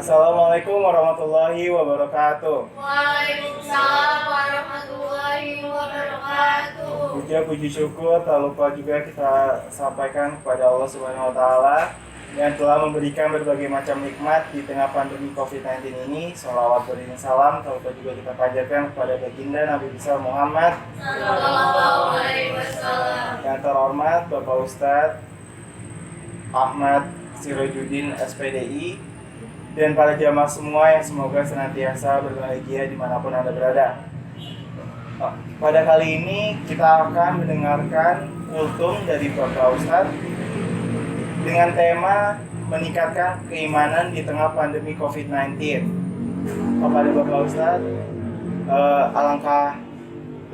Assalamualaikum warahmatullahi wabarakatuh. Waalaikumsalam warahmatullahi wabarakatuh. Puji syukur tak lupa juga kita sampaikan kepada Allah Subhanahu wa taala yang telah memberikan berbagai macam nikmat di tengah pandemi Covid-19 ini. Sholawat beriring salam tak lupa juga kita panjatkan kepada baginda Nabi besar Muhammad Sallallahu alaihi wasallam. yang terhormat Bapak Ustadz Ahmad Sirajuddin SPDI dan para jamaah semua yang semoga senantiasa berbahagia dimanapun Anda berada. Pada kali ini kita akan mendengarkan kultum dari Bapak Ustadz dengan tema meningkatkan keimanan di tengah pandemi COVID-19. Kepada Bapak Ustadz, alangkah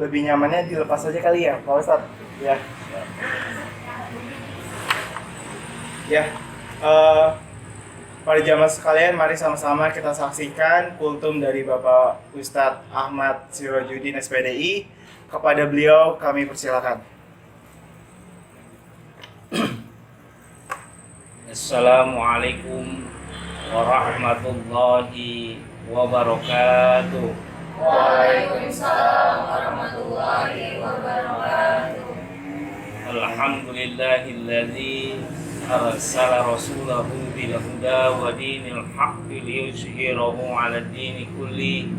lebih nyamannya dilepas saja kali ya Pak Ustadz. Para jamaah sekalian, mari sama-sama kita saksikan kultum dari Bapak Ustadz Ahmad Sirajuddin SPDI. Kepada beliau kami persilakan. Assalamualaikum warahmatullahi wabarakatuh. Waalaikumsalam warahmatullahi wabarakatuh. Alhamdulillahilladzi arsala rasulahu bil huda wa dinil haqqi liyuzhirahu 'alad dini kulli.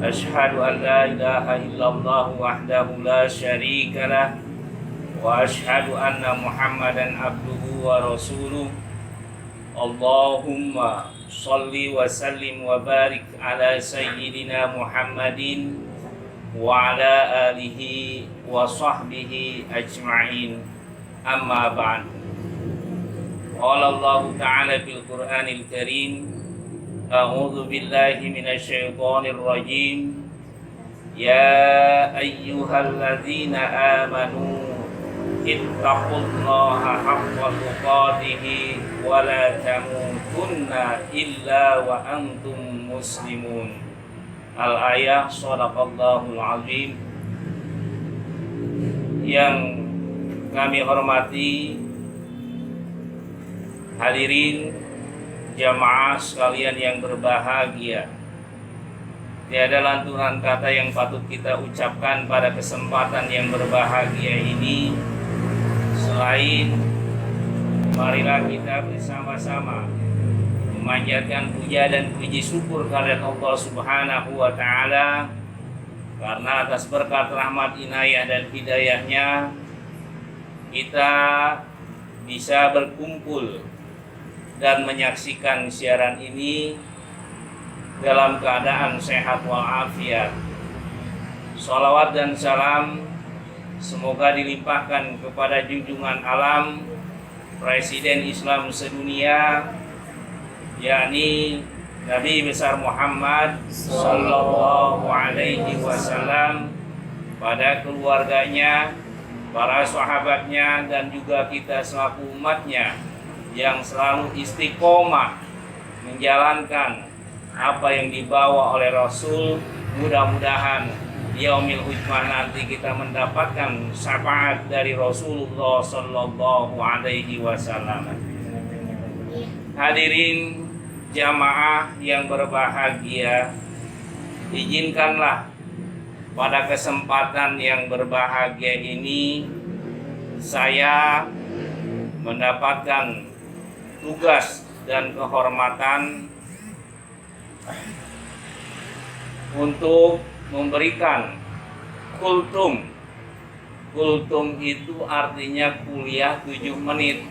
Asyhadu an la ilaha illallah wahdahu la syarika lah wa asyhadu anna Muhammadan abduhu wa rasuluh. Allahumma shalli wa sallim wa barik ala sayyidina Muhammadin wa ala alihi wa sahbihi ajma'in. Amma ba'd. Qala Allah Ta'ala fil Qur'anil Karim, a'udzu billahi minasyaitonir rajim. Ya ayyuhalladzina amanu ittaqullaha haqqa tuqatih wa la tamutunna illa wa antum muslimun. Al-ayah, shadaqallahul azim. Yang kami hormati hadirin jamaah sekalian yang berbahagia, tiada lantunan kata yang patut kita ucapkan pada kesempatan yang berbahagia ini selain marilah kita bersama-sama memanjatkan puja dan puji syukur kehadirat Allah Subhanahu wa taala karena atas berkat rahmat inayah dan hidayahnya kita bisa berkumpul dan menyaksikan siaran ini dalam keadaan sehat walafiat. Shalawat dan salam semoga dilimpahkan kepada junjungan alam Presiden Islam sedunia, yakni Nabi besar Muhammad Sallallahu alaihi wasallam, pada keluarganya, para sahabatnya, dan juga kita selaku umatnya yang selalu istiqomah menjalankan apa yang dibawa oleh Rasul. Mudah-mudahan yaumil hujmah nanti kita mendapatkan syafaat dari Rasulullah Sallallahu alaihi wasallam. Hadirin jamaah yang berbahagia, izinkanlah pada kesempatan yang berbahagia ini saya mendapatkan tugas dan kehormatan untuk memberikan kultum. Kultum itu artinya kuliah 7 menit.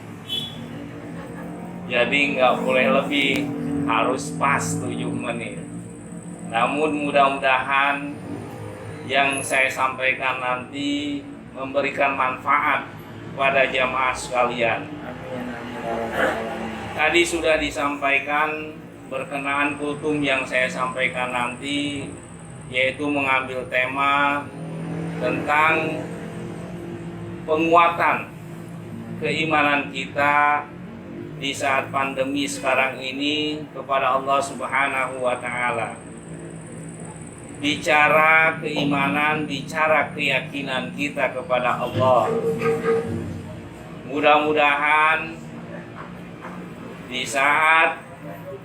Jadi nggak boleh lebih, harus pas 7 menit. Namun mudah-mudahan yang saya sampaikan nanti memberikan manfaat pada jamaah sekalian. Tadi sudah disampaikan berkenaan kultum yang saya sampaikan nanti, yaitu mengambil tema tentang penguatan keimanan kita di saat pandemi sekarang ini kepada Allah Subhanahu wa Ta'ala. Bicara keimanan, bicara keyakinan kita kepada Allah. Mudah-mudahan di saat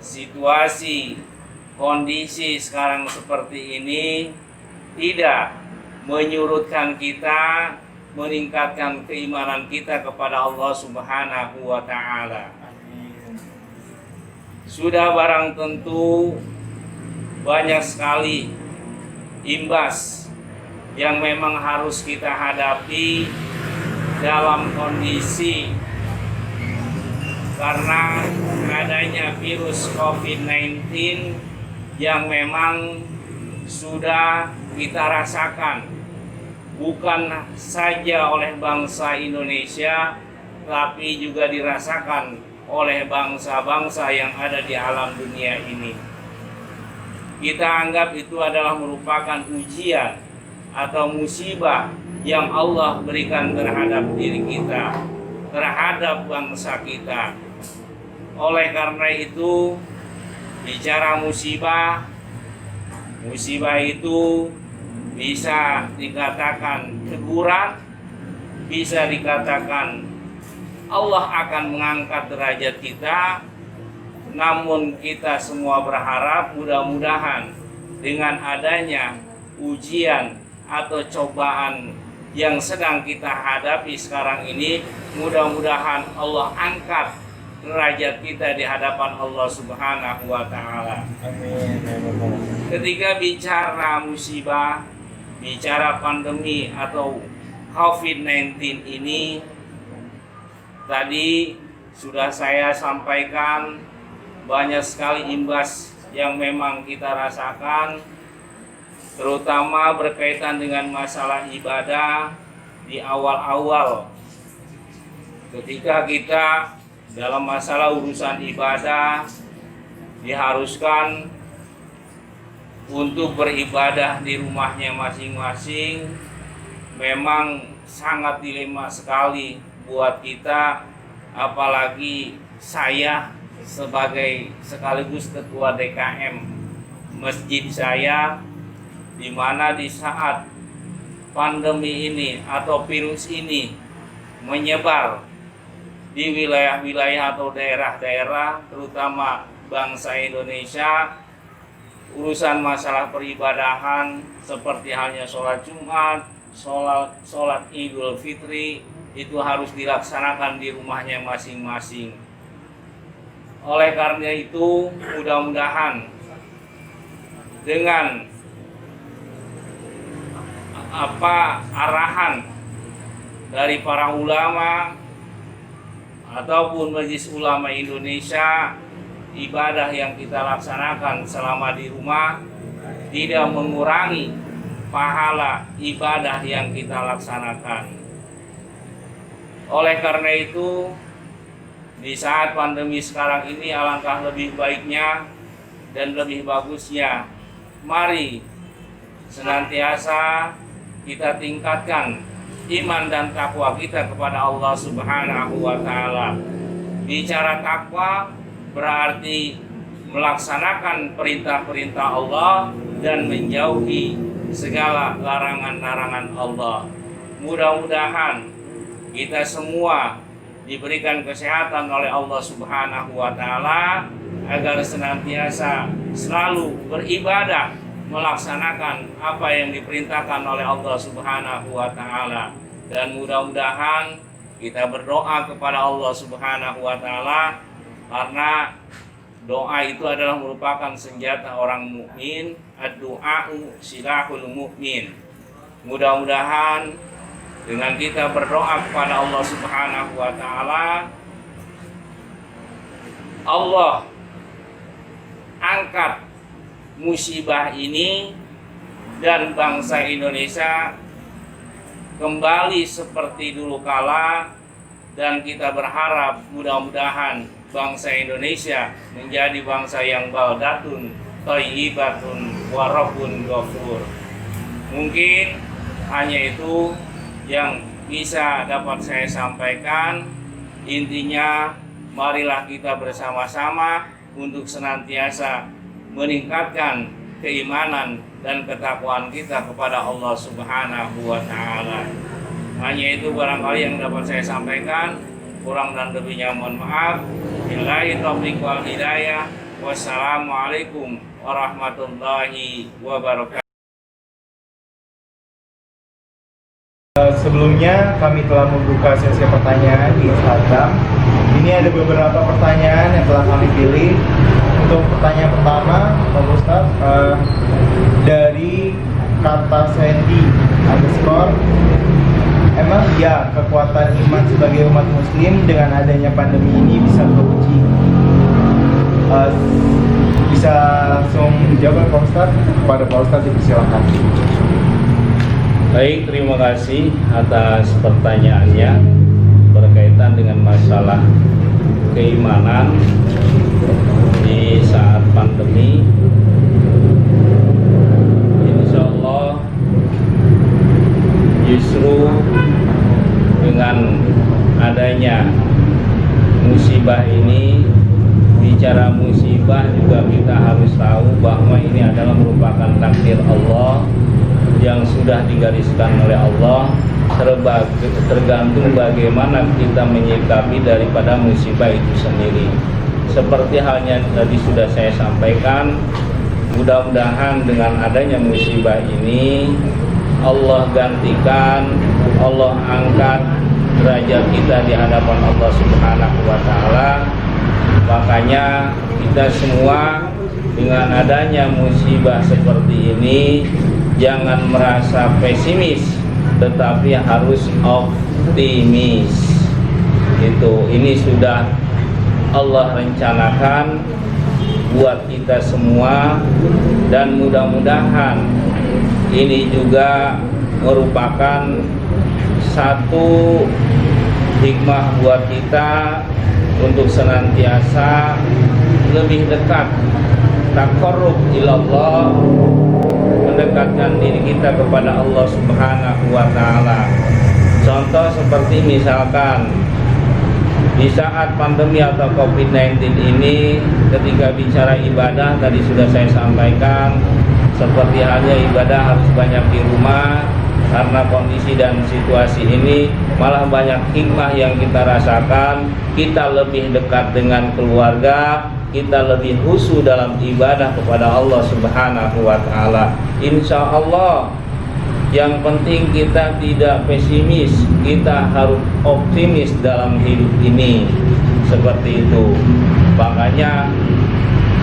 situasi kondisi sekarang seperti ini tidak menyurutkan kita meningkatkan keimanan kita kepada Allah Subhanahu wa Ta'ala. Sudah barang tentu banyak sekali imbas yang memang harus kita hadapi dalam kondisi karena adanya virus COVID-19 yang memang sudah kita rasakan bukan saja oleh bangsa Indonesia tapi juga dirasakan oleh bangsa-bangsa yang ada di alam dunia ini. Kita anggap itu adalah merupakan ujian atau musibah yang Allah berikan terhadap diri kita, terhadap bangsa kita. Oleh karena itu, bicara musibah itu bisa dikatakan teguran, bisa dikatakan Allah akan mengangkat derajat kita. Namun kita semua berharap mudah-mudahan dengan adanya ujian atau cobaan yang sedang kita hadapi sekarang ini, mudah-mudahan Allah angkat derajat kita di hadapan Allah Subhanahu wa Ta'ala. Ketika bicara musibah, bicara pandemi atau COVID-19 ini, tadi sudah saya sampaikan banyak sekali imbas yang memang kita rasakan, terutama berkaitan dengan masalah ibadah di awal-awal. Ketika kita dalam masalah urusan ibadah diharuskan untuk beribadah di rumahnya masing-masing, memang sangat dilema sekali buat kita, apalagi saya sebagai sekaligus ketua DKM masjid saya, di mana di saat pandemi ini atau virus ini menyebar di wilayah-wilayah atau daerah-daerah terutama bangsa Indonesia, urusan masalah peribadahan seperti halnya sholat Jumat, sholat Idul Fitri itu harus dilaksanakan di rumahnya masing-masing. Oleh karena itu, mudah-mudahan dengan arahan dari para ulama ataupun Majelis Ulama Indonesia, ibadah yang kita laksanakan selama di rumah tidak mengurangi pahala ibadah yang kita laksanakan. Oleh karena itu, di saat pandemi sekarang ini alangkah lebih baiknya dan lebih bagusnya, mari senantiasa kita tingkatkan iman dan takwa kita kepada Allah Subhanahu wa Ta'ala. Bicara takwa berarti melaksanakan perintah-perintah Allah dan menjauhi segala larangan-larangan Allah. Mudah-mudahan kita semua diberikan kesehatan oleh Allah Subhanahu wa Ta'ala agar senantiasa selalu beribadah, melaksanakan apa yang diperintahkan oleh Allah Subhanahu wa Ta'ala. Dan mudah-mudahan kita berdoa kepada Allah Subhanahu wa Ta'ala, karena doa itu adalah merupakan senjata orang mukmin. Ad-du'a'u silahul mukmin. Mudah-mudahan dengan kita berdoa kepada Allah Subhanahu wa Ta'ala, Allah angkat musibah ini dan bangsa Indonesia kembali seperti dulu kala, dan kita berharap mudah-mudahan bangsa Indonesia menjadi bangsa yang baldatun thayyibatun wa rabbun ghafur. Mungkin hanya itu yang bisa dapat saya sampaikan. Intinya, marilah kita bersama-sama untuk senantiasa meningkatkan keimanan dan ketakwaan kita kepada Allah Subhanahu wa Ta'ala. Hanya itu barangkali yang dapat saya sampaikan. Kurang dan lebihnya mohon maaf. Billahi taufiq wal hidayah. Wassalamualaikum warahmatullahi wabarakatuh. Sebelumnya kami telah membuka sesi pertanyaan di Instagram. Ini ada beberapa pertanyaan yang telah kami pilih. Untuk pertanyaan pertama, Pak Ustadz, dari kata Sandy _ emang ya kekuatan iman sebagai umat muslim dengan adanya pandemi ini bisa teruji? Bisa langsung dijawab Pak Ustadz? Kepada Pak Ustadz dipersilakan. Baik, terima kasih atas pertanyaannya berkaitan dengan masalah keimanan di saat pandemi. Insya Allah justru dengan adanya musibah ini, bicara musibah juga kita harus tahu bahwa ini adalah merupakan takdir Allah yang sudah digariskan oleh Allah. Tergantung bagaimana kita menyikapi daripada musibah itu sendiri. Seperti halnya tadi sudah saya sampaikan, mudah-mudahan dengan adanya musibah ini Allah gantikan, Allah angkat derajat kita di hadapan Allah Subhanahu wa Ta'ala. Makanya kita semua dengan adanya musibah seperti ini jangan merasa pesimis, tetapi harus optimis. Ini sudah Allah rencanakan buat kita semua, dan mudah-mudahan ini juga merupakan satu hikmah buat kita untuk senantiasa lebih dekat, taqarrub ilallah, mendekatkan diri kita kepada Allah Subhanahu wa Ta'ala. Contoh seperti misalkan di saat pandemi atau COVID-19 ini, ketika bicara ibadah tadi sudah saya sampaikan, seperti halnya ibadah harus banyak di rumah. Karena kondisi dan situasi ini malah banyak hikmah yang kita rasakan. Kita lebih dekat dengan keluarga, kita lebih khusyuk dalam ibadah kepada Allah Subhanahu wa Ta'ala. Insya Allah, yang penting kita tidak pesimis, kita harus optimis dalam hidup ini. Seperti itu. Makanya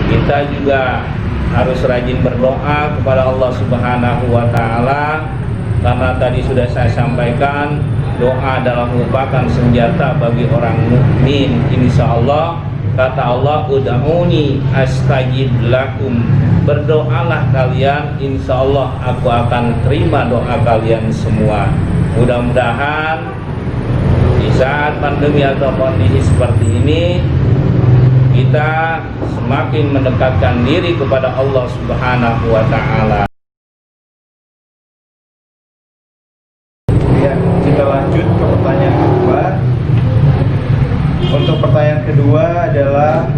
kita juga harus rajin berdoa kepada Allah Subhanahu wa Ta'ala. Karena tadi sudah saya sampaikan, doa adalah merupakan senjata bagi orang mukmin. Insya Allah, kata Allah, ud'uni astajib lakum. Berdoalah kalian, insya Allah aku akan terima doa kalian semua. Mudah-mudahan di saat pandemi atau kondisi seperti ini, kita semakin mendekatkan diri kepada Allah Subhanahu wa Ta'ala. Kita lanjut ke pertanyaan kedua. Untuk pertanyaan kedua adalah,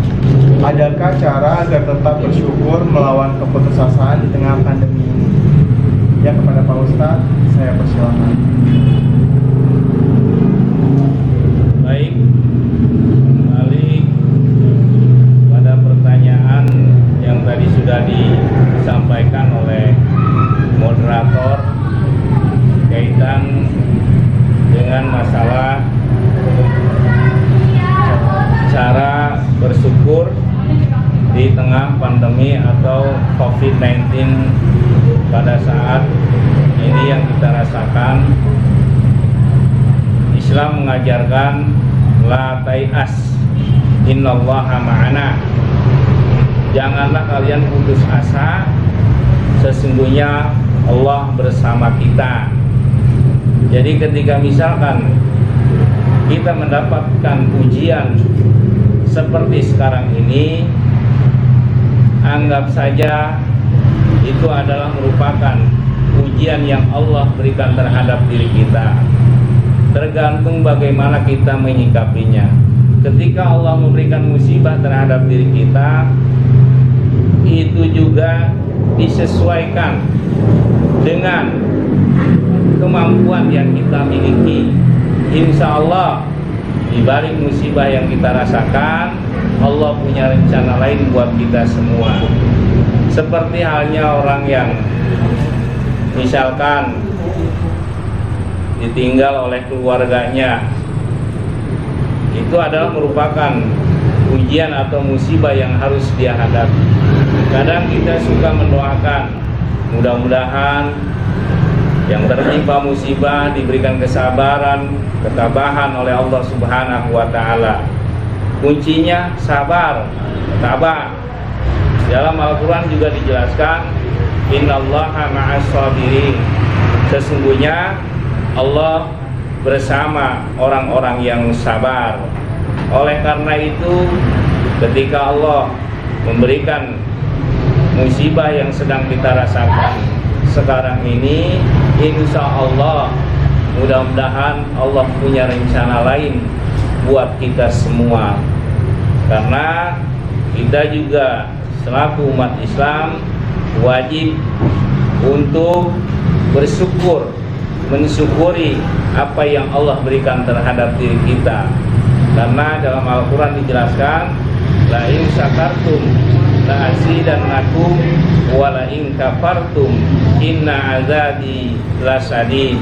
adakah cara agar tetap bersyukur melawan keputusasaan di tengah pandemi ini? Ya, kepada Pak Ustadz, saya persilakan. Baik, kembali pada pertanyaan yang tadi sudah disampaikan oleh moderator kaitan dengan masalah cara bersyukur di tengah pandemi atau COVID-19 pada saat ini yang kita rasakan. Islam mengajarkan la tai'as, innallaha ma'ana. Janganlah kalian putus asa, sesungguhnya Allah bersama kita. Jadi ketika misalkan kita mendapatkan ujian seperti sekarang ini, anggap saja itu adalah merupakan ujian yang Allah berikan terhadap diri kita. Tergantung bagaimana kita menyikapinya. Ketika Allah memberikan musibah terhadap diri kita, itu juga disesuaikan dengan kemampuan yang kita miliki. Insya Allah di balik musibah yang kita rasakan, Allah punya rencana lain buat kita semua. Seperti halnya orang yang misalkan ditinggal oleh keluarganya, itu adalah merupakan ujian atau musibah yang harus dia hadapi. Kadang kita suka mendoakan, mudah-mudahan yang tertimpa musibah diberikan kesabaran, ketabahan oleh Allah Subhanahu wa Ta'ala. Kuncinya sabar, tabah. Dalam Al-Quran juga dijelaskan, innallaha ma'as sabirin. Sesungguhnya Allah bersama orang-orang yang sabar. Oleh karena itu, ketika Allah memberikan musibah yang sedang kita rasakan sekarang ini, insya Allah mudah-mudahan Allah punya rencana lain buat kita semua. Karena kita juga selaku umat Islam wajib untuk bersyukur, mensyukuri apa yang Allah berikan terhadap diri kita. Karena dalam Al-Quran dijelaskan, la in syakartum la azidannakum wa la in kafartum inna azabi lasadid.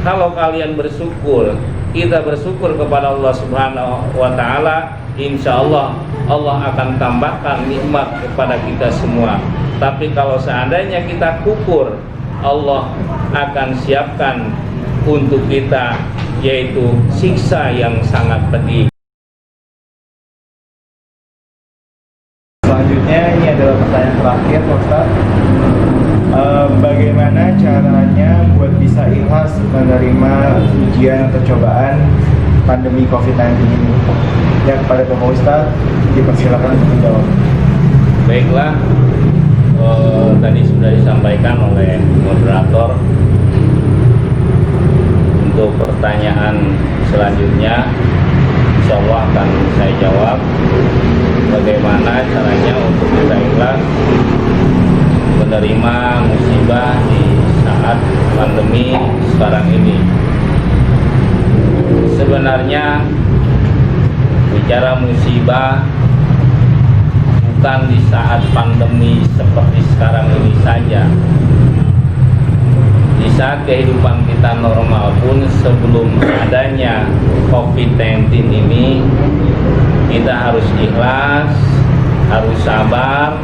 Kalau kalian bersyukur, kita bersyukur kepada Allah Subhanahu wa Ta'ala, insya Allah Allah akan tambahkan nikmat kepada kita semua. Tapi kalau seandainya kita kufur, Allah akan siapkan untuk kita yaitu siksa yang sangat pedih. Selanjutnya ini adalah pertanyaan terakhir, Pak Ustadz. Bagaimana caranya buat bisa ikhlas menerima ujian atau cobaan pandemi COVID-19 ini? Ya, kepada Bapak Ustadz dipersilakan untuk menjawab. Baiklah, tadi sudah disampaikan oleh moderator. Untuk pertanyaan selanjutnya, insya Allah akan saya jawab. Bagaimana caranya untuk kita ikhlas menerima musibah di saat pandemi sekarang ini. Sebenarnya bicara musibah bukan di saat pandemi seperti sekarang ini saja. Di saat kehidupan kita normal pun sebelum adanya COVID-19 ini, kita harus ikhlas, harus sabar,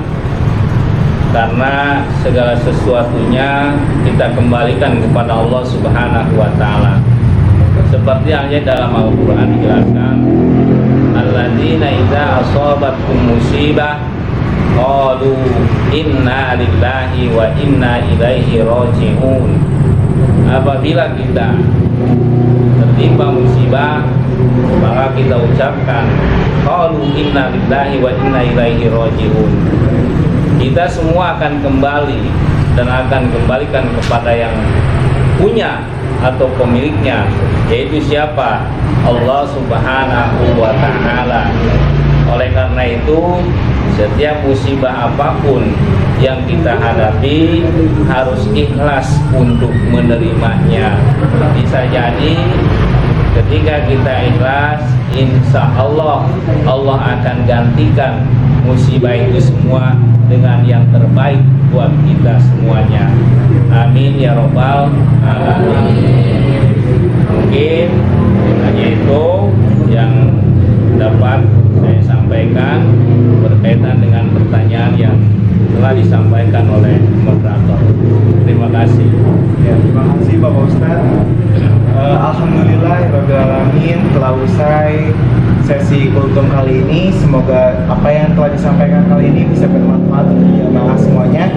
karena segala sesuatunya kita kembalikan kepada Allah Subhanahu wa Ta'ala. Seperti halnya dalam Al-Quran dijelaskan, alladzina idza asabatkum musibah qalu inna lillahi wa inna ilaihi raji'un. Apabila kita tertimpa musibah, maka kita ucapkan qalu inna lillahi wa inna ilaihi raji'un. Kita semua akan kembali dan akan kembalikan kepada yang punya atau pemiliknya, yaitu siapa? Allah Subhanahu wa Ta'ala. Oleh karena itu, setiap musibah apapun yang kita hadapi harus ikhlas untuk menerimanya. Bisa jadi ketika kita ikhlas, insya Allah Allah akan gantikan musibah itu semua dengan yang terbaik buat kita semuanya. Amin ya robbal alamin. Mungkin hanya itu yang dapat saya sampaikan berkaitan dengan pertanyaan yang telah disampaikan oleh moderator. Terima kasih. Ya, terima kasih Bapak Ustadz. Alhamdulillahirabbil alamin, telah telah usai sesi kultum kali ini. Semoga apa yang telah disampaikan kali ini bisa bermanfaat untuk jamaah semuanya.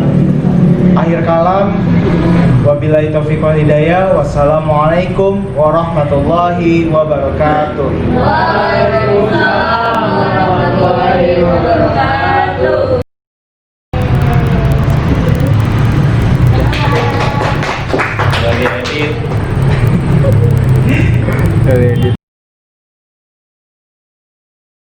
Akhir kalam, wabillahi taufiq wal hidayah. Wassalamualaikum warahmatullahi wabarakatuh. Waalaikumsalam warahmatullahi wabarakatuh. Dari edit. Dari edit.